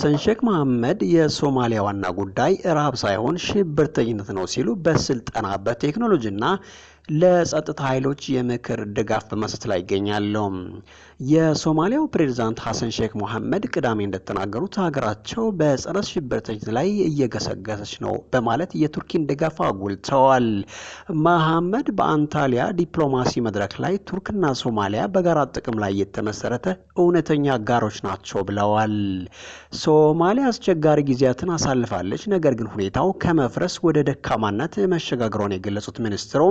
ሐሰን ሼክ መሐመድ የሶማሊያ ዋና ጉዳይ ረሃብ ሳይሆን ሽብርተኝነት ነው ሲሉ በስልጠና በቴክኖሎጂና ለጸጥታ ኃይሎች የምክር ድጋፍ በመስጠት ላይ ይገኛሉ። የሶማሊያው ፕሬዝዳንት ሐሰን ሼክ መሐመድ ቅዳሜ እንደተናገሩት ሀገራቸው በጸረ ሽብርተኝነት ላይ እየገሰገሰች ነው በማለት የቱርኪን ድጋፍ አጉልተዋል። መሐመድ በአንታሊያ ዲፕሎማሲ መድረክ ላይ ቱርክና ሶማሊያ በጋራ ጥቅም ላይ የተመሰረተ እውነተኛ አጋሮች ናቸው ብለዋል። ሶማሊያ አስቸጋሪ ጊዜያትን አሳልፋለች፣ ነገር ግን ሁኔታው ከመፍረስ ወደ ደካማነት መሸጋገሩን የገለጹት ሚኒስትሩ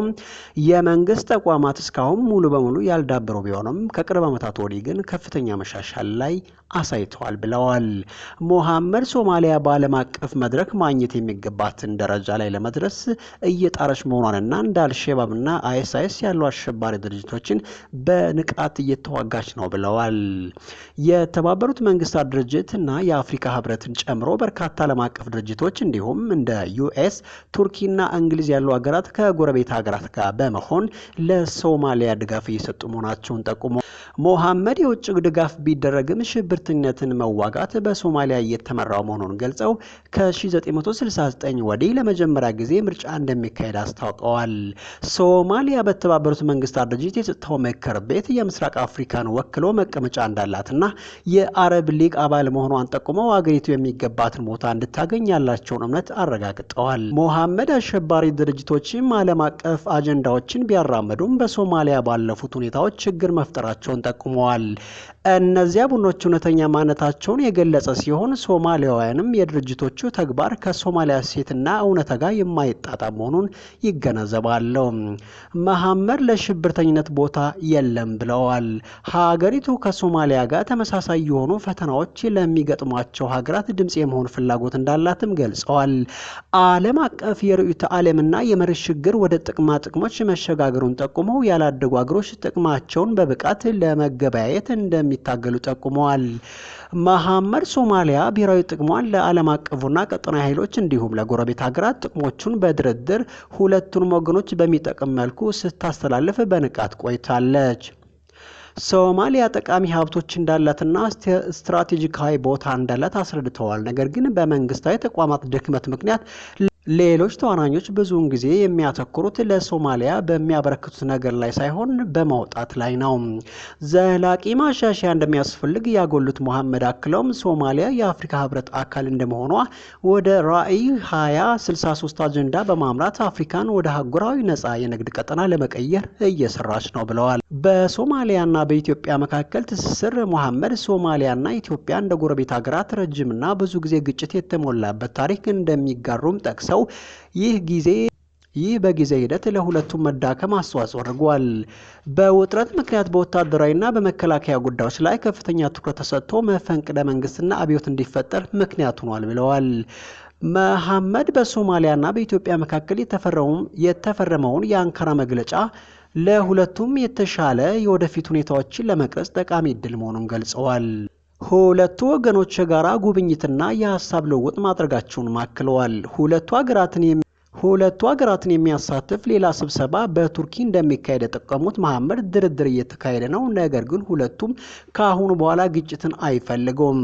የመንግስት ተቋማት እስካሁን ሙሉ በሙሉ ያልዳበሩ ቢሆንም ከቅርብ ዓመታት ወዲህ ግን ከፍተኛ መሻሻል ላይ አሳይተዋል ብለዋል። መሐመድ ሶማሊያ በዓለም አቀፍ መድረክ ማግኘት የሚገባትን ደረጃ ላይ ለመድረስ እየጣረች መሆኗንና እንደ አልሸባብና አይኤስአይኤስ ያሉ አሸባሪ ድርጅቶችን በንቃት እየተዋጋች ነው ብለዋል። የተባበሩት መንግስታት ድርጅት እና የአፍሪካ ህብረትን ጨምሮ በርካታ ዓለም አቀፍ ድርጅቶች እንዲሁም እንደ ዩኤስ፣ ቱርኪና እንግሊዝ ያሉ ሀገራት ከጎረቤት ሀገራት ጋር በመሆን ለሶማሊያ ድጋፍ እየሰጡ መሆናቸውን ጠቁሞ መሐመድ የውጭ ድጋፍ ቢደረግም ሽብርተኝነትን መዋጋት በሶማሊያ እየተመራው መሆኑን ገልጸው ከ1969 ወዲህ ለመጀመሪያ ጊዜ ምርጫ እንደሚካሄድ አስታውቀዋል። ሶማሊያ በተባበሩት መንግስታት ድርጅት የጸጥታው ምክር ቤት የምስራቅ አፍሪካን ወክሎ መቀመጫ እንዳላትና የአረብ ሊግ አባል መሆኗን ጠቁመው አገሪቱ የሚገባትን ቦታ እንድታገኝ ያላቸውን እምነት አረጋግጠዋል። መሐመድ አሸባሪ ድርጅቶችም ዓለም አቀፍ አጀንዳዎችን ቢያራመዱም በሶማሊያ ባለፉት ሁኔታዎች ችግር መፍጠራቸውን ጠቁመዋል። እነዚያ ቡድኖች እውነተኛ ማንነታቸውን የገለጸ ሲሆን ሶማሊያውያንም የድርጅቶቹ ተግባር ከሶማሊያ እሴትና እውነታ ጋር የማይጣጣም መሆኑን ይገነዘባሉ። መሐመድ ለሽብርተኝነት ቦታ የለም ብለዋል። ሀገሪቱ ከሶማሊያ ጋር ተመሳሳይ የሆኑ ፈተናዎች ለሚገጥሟቸው ሀገራት ድምጽ የመሆን ፍላጎት እንዳላትም ገልጸዋል። ዓለም አቀፍ የርዕዮተ ዓለምና የመርህ ሽግግር ወደ ጥቅማ ጥቅሞች መሸጋገሩን ጠቁመው ያላደጉ አገሮች ጥቅማቸውን በብቃት ለመገበያየት እንደሚታገሉ ጠቁመዋል። መሐመድ ሶማሊያ ብሔራዊ ጥቅሟን ለዓለም አቀፉና ቀጠናዊ ኃይሎች እንዲሁም ለጎረቤት ሀገራት ጥቅሞቹን በድርድር ሁለቱንም ወገኖች በሚጠቅም መልኩ ስታስተላልፍ በንቃት ቆይታለች። ሶማሊያ ጠቃሚ ሀብቶች እንዳላትና ስትራቴጂካዊ ቦታ እንዳላት አስረድተዋል። ነገር ግን በመንግስታዊ ተቋማት ድክመት ምክንያት ሌሎች ተዋናኞች ብዙውን ጊዜ የሚያተኩሩት ለሶማሊያ በሚያበረክቱት ነገር ላይ ሳይሆን በማውጣት ላይ ነው። ዘላቂ ማሻሻያ እንደሚያስፈልግ ያጎሉት መሐመድ አክለውም ሶማሊያ የአፍሪካ ህብረት አካል እንደመሆኗ ወደ ራዕይ 2063 አጀንዳ በማምራት አፍሪካን ወደ አህጉራዊ ነጻ የንግድ ቀጠና ለመቀየር እየሰራች ነው ብለዋል። በሶማሊያና በኢትዮጵያ መካከል ትስስር መሐመድ ሶማሊያና ኢትዮጵያ እንደ ጎረቤት ሀገራት ረጅምና ብዙ ጊዜ ግጭት የተሞላበት ታሪክ እንደሚጋሩም ጠቅሰው ይህ በጊዜ ሂደት ለሁለቱም መዳከም አስተዋጽኦ አድርጓል። በውጥረት ምክንያት በወታደራዊና በመከላከያ ጉዳዮች ላይ ከፍተኛ ትኩረት ተሰጥቶ መፈንቅለ መንግስትና አብዮት እንዲፈጠር ምክንያት ሆኗል ብለዋል። መሐመድ በሶማሊያና በኢትዮጵያ መካከል የተፈረመውን የአንካራ መግለጫ ለሁለቱም የተሻለ የወደፊት ሁኔታዎችን ለመቅረጽ ጠቃሚ እድል መሆኑን ገልጸዋል። ሁለቱ ወገኖች የጋራ ጉብኝትና የሀሳብ ልውውጥ ማድረጋቸውን ማክለዋል። ሁለቱ ሀገራትን የሚያሳትፍ ሌላ ስብሰባ በቱርኪ እንደሚካሄድ የጠቀሙት መሐመድ ድርድር እየተካሄደ ነው፣ ነገር ግን ሁለቱም ከአሁኑ በኋላ ግጭትን አይፈልጉም።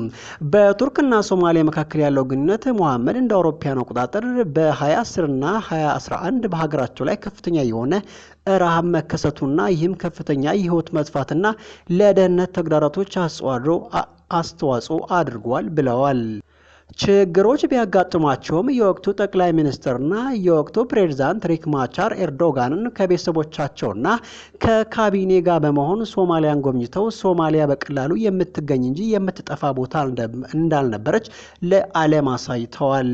በቱርክና ሶማሊያ መካከል ያለው ግንኙነት መሐመድ እንደ አውሮፓውያን አቆጣጠር በ2010 እና 2011 በሀገራቸው ላይ ከፍተኛ የሆነ ረሃብ መከሰቱና ይህም ከፍተኛ የህይወት መጥፋትና ለደህንነት ተግዳሮቶች አስተዋጽኦ አድርጓል ብለዋል። ችግሮች ቢያጋጥሟቸውም የወቅቱ ጠቅላይ ሚኒስትርና የወቅቱ ፕሬዝዳንት ሪክ ማቻር ኤርዶጋንን ከቤተሰቦቻቸውና ከካቢኔ ጋር በመሆን ሶማሊያን ጎብኝተው ሶማሊያ በቀላሉ የምትገኝ እንጂ የምትጠፋ ቦታ እንዳልነበረች ለዓለም አሳይተዋል።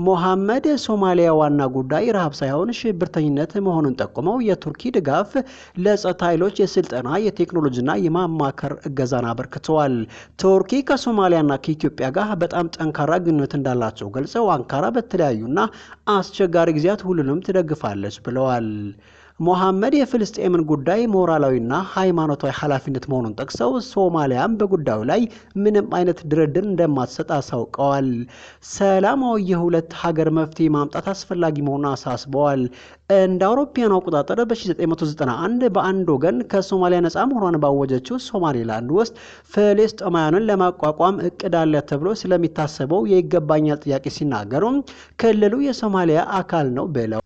መሐመድ ሶማሊያ ዋና ጉዳይ ረሃብ ሳይሆን ሽብርተኝነት መሆኑን ጠቁመው የቱርኪ ድጋፍ ለጸጥታ ኃይሎች የስልጠና የቴክኖሎጂና የማማከር እገዛን አበርክተዋል። ቱርኪ ከሶማሊያና ከኢትዮጵያ ጋር በጣም ጠንካራ ግንኙነት እንዳላቸው ገልጸው አንካራ በተለያዩና አስቸጋሪ ጊዜያት ሁሉንም ትደግፋለች ብለዋል። ሞሐመድ የፍልስጤምን ጉዳይ ሞራላዊና ሃይማኖታዊ ኃላፊነት መሆኑን ጠቅሰው ሶማሊያም በጉዳዩ ላይ ምንም አይነት ድርድር እንደማትሰጥ አሳውቀዋል። ሰላማዊ የሁለት ሀገር መፍትሄ ማምጣት አስፈላጊ መሆኑን አሳስበዋል። እንደ አውሮፓውያን አቆጣጠር በ1991 በአንድ ወገን ከሶማሊያ ነጻ መሆኗን ባወጀችው ሶማሌላንድ ውስጥ ፍልስጤማውያንን ለማቋቋም እቅድ አለ ተብሎ ስለሚታሰበው የይገባኛል ጥያቄ ሲናገሩ ክልሉ የሶማሊያ አካል ነው ብለው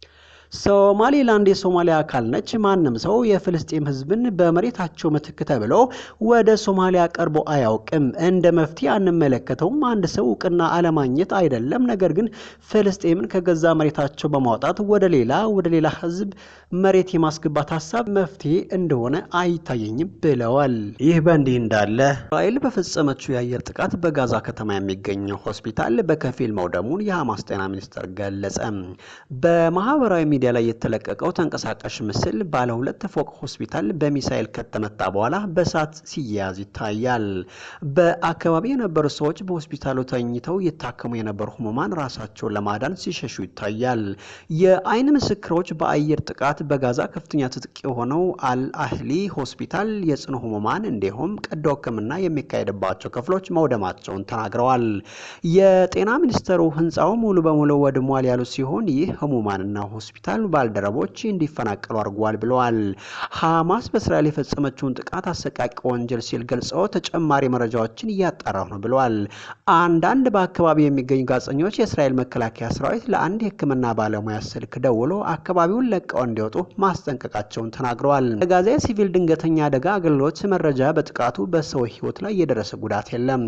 ሶማሌላንድ የሶማሊያ አካል ነች። ማንም ሰው የፍልስጤም ህዝብን በመሬታቸው ምትክ ተብሎ ወደ ሶማሊያ ቀርቦ አያውቅም። እንደ መፍትሄ አንመለከተውም። አንድ ሰው እውቅና አለማግኘት አይደለም፣ ነገር ግን ፍልስጤምን ከገዛ መሬታቸው በማውጣት ወደ ሌላ ህዝብ መሬት የማስገባት ሀሳብ መፍትሄ እንደሆነ አይታየኝም ብለዋል። ይህ በእንዲህ እንዳለ እስራኤል በፈጸመችው የአየር ጥቃት በጋዛ ከተማ የሚገኘው ሆስፒታል በከፊል መውደሙን የሐማስ ጤና ሚኒስቴር ገለጸ። በማህበራዊ ሚዲያ ላይ የተለቀቀው ተንቀሳቃሽ ምስል ባለ 2 ፎቅ ሆስፒታል በሚሳኤል ከተመታ በኋላ በእሳት ሲያያዝ ይታያል። በአካባቢ የነበሩ ሰዎች በሆስፒታሉ ተኝተው የታከሙ የነበሩ ህሙማን ራሳቸውን ለማዳን ሲሸሹ ይታያል። የአይን ምስክሮች በአየር ጥቃት በጋዛ ከፍተኛ ትጥቅ የሆነው አልአህሊ ሆስፒታል የጽኑ ህሙማን እንዲሁም ቀዶ ሕክምና የሚካሄድባቸው ክፍሎች መውደማቸውን ተናግረዋል። የጤና ሚኒስቴሩ ህንፃው ሙሉ በሙሉ ወድሟል ያሉ ሲሆን ይህ ህሙማንና ሆስፒታል ባልደረቦች እንዲፈናቀሉ አድርጓል ብለዋል። ሐማስ በእስራኤል የፈጸመችውን ጥቃት አሰቃቂ ወንጀል ሲል ገልጸው ተጨማሪ መረጃዎችን እያጣራሁ ነው ብለዋል። አንዳንድ በአካባቢ የሚገኙ ጋዜጠኞች የእስራኤል መከላከያ ሰራዊት ለአንድ የህክምና ባለሙያ ስልክ ደውሎ አካባቢውን ለቀው እንዲወጡ ማስጠንቀቃቸውን ተናግረዋል። በጋዛ የሲቪል ድንገተኛ አደጋ አገልግሎት መረጃ በጥቃቱ በሰው ህይወት ላይ የደረሰ ጉዳት የለም።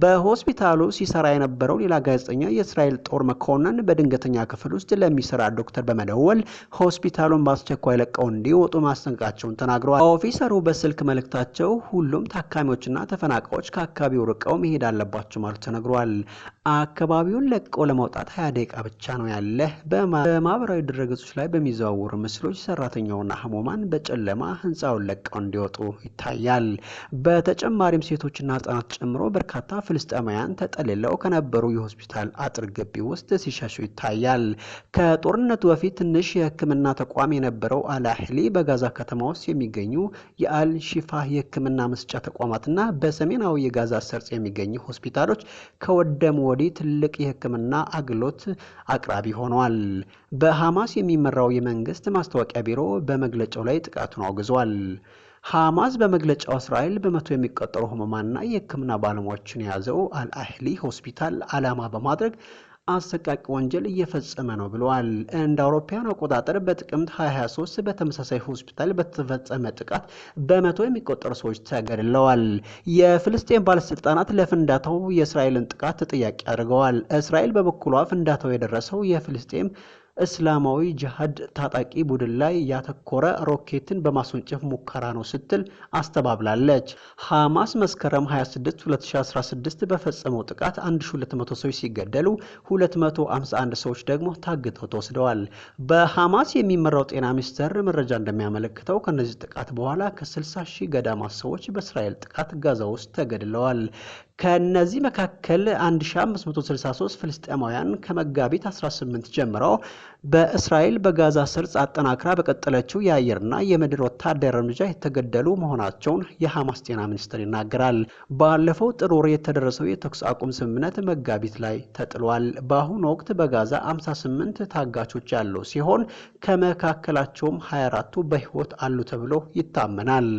በሆስፒታሉ ሲሰራ የነበረው ሌላ ጋዜጠኛ የእስራኤል ጦር መኮንን በድንገተኛ ክፍል ውስጥ ለሚሰራ ዶክተር በመደወል ሆስፒታሉን በአስቸኳይ ለቀው እንዲወጡ ማስጠንቀቃቸውን ተናግረዋል። ኦፊሰሩ በስልክ መልእክታቸው ሁሉም ታካሚዎችና ተፈናቃዮች ከአካባቢው ርቀው መሄድ አለባቸው ማለት ተነግሯል። አካባቢውን ለቀው ለመውጣት 20 ደቂቃ ብቻ ነው ያለ። በማህበራዊ ድረገጾች ላይ በሚዘዋወሩ ምስሎች ሰራተኛውና ህሙማን በጨለማ ህንፃውን ለቀው እንዲወጡ ይታያል። በተጨማሪም ሴቶችና ህጻናት ጨምሮ በርካታ ፍልስጤማውያን ተጠልለው ከነበሩ የሆስፒታል አጥር ግቢ ውስጥ ሲሸሹ ይታያል። ከጦርነቱ በፊት ትንሽ የህክምና ተቋም የነበረው አልአህሊ በጋዛ ከተማ ውስጥ የሚገኙ የአልሺፋ የህክምና መስጫ ተቋማትና በሰሜናዊ የጋዛ ሰርጥ የሚገኙ ሆስፒታሎች ከወደሙ ወዲህ ትልቅ የህክምና አገልግሎት አቅራቢ ሆነዋል። በሐማስ የሚመራው የመንግስት ማስታወቂያ ቢሮ በመግለጫው ላይ ጥቃቱን አውግዟል። ሐማስ በመግለጫው እስራኤል በመቶ የሚቆጠሩ ህሙማንና የህክምና ባለሙያዎችን የያዘው አልአህሊ ሆስፒታል ዓላማ በማድረግ አሰቃቂ ወንጀል እየፈጸመ ነው ብለዋል። እንደ አውሮፓውያን አቆጣጠር በጥቅምት 2023 በተመሳሳይ ሆስፒታል በተፈጸመ ጥቃት በመቶ የሚቆጠሩ ሰዎች ተገድለዋል። የፍልስጤም ባለስልጣናት ለፍንዳታው የእስራኤልን ጥቃት ተጠያቂ አድርገዋል። እስራኤል በበኩሏ ፍንዳታው የደረሰው የፍልስጤም እስላማዊ ጂሃድ ታጣቂ ቡድን ላይ ያተኮረ ሮኬትን በማስወንጨፍ ሙከራ ነው ስትል አስተባብላለች። ሐማስ መስከረም 26 2016 በፈጸመው ጥቃት 1200 ሰዎች ሲገደሉ 251 ሰዎች ደግሞ ታግተው ተወስደዋል። በሐማስ የሚመራው ጤና ሚኒስቴር መረጃ እንደሚያመለክተው ከነዚህ ጥቃት በኋላ ከ60 ሺህ ገዳማ ሰዎች በእስራኤል ጥቃት ጋዛ ውስጥ ተገድለዋል። ከነዚህ መካከል 1563 ፍልስጤማውያን ከመጋቢት 18 ጀምሮ በእስራኤል በጋዛ ሰርጥ አጠናክራ በቀጠለችው የአየርና የምድር ወታደራዊ እርምጃ የተገደሉ መሆናቸውን የሐማስ ጤና ሚኒስቴር ይናገራል። ባለፈው ጥር ወር የተደረሰው የተኩስ አቁም ስምምነት መጋቢት ላይ ተጥሏል። በአሁኑ ወቅት በጋዛ 58 ታጋቾች ያሉ ሲሆን ከመካከላቸውም 24ቱ በህይወት አሉ ተብሎ ይታመናል።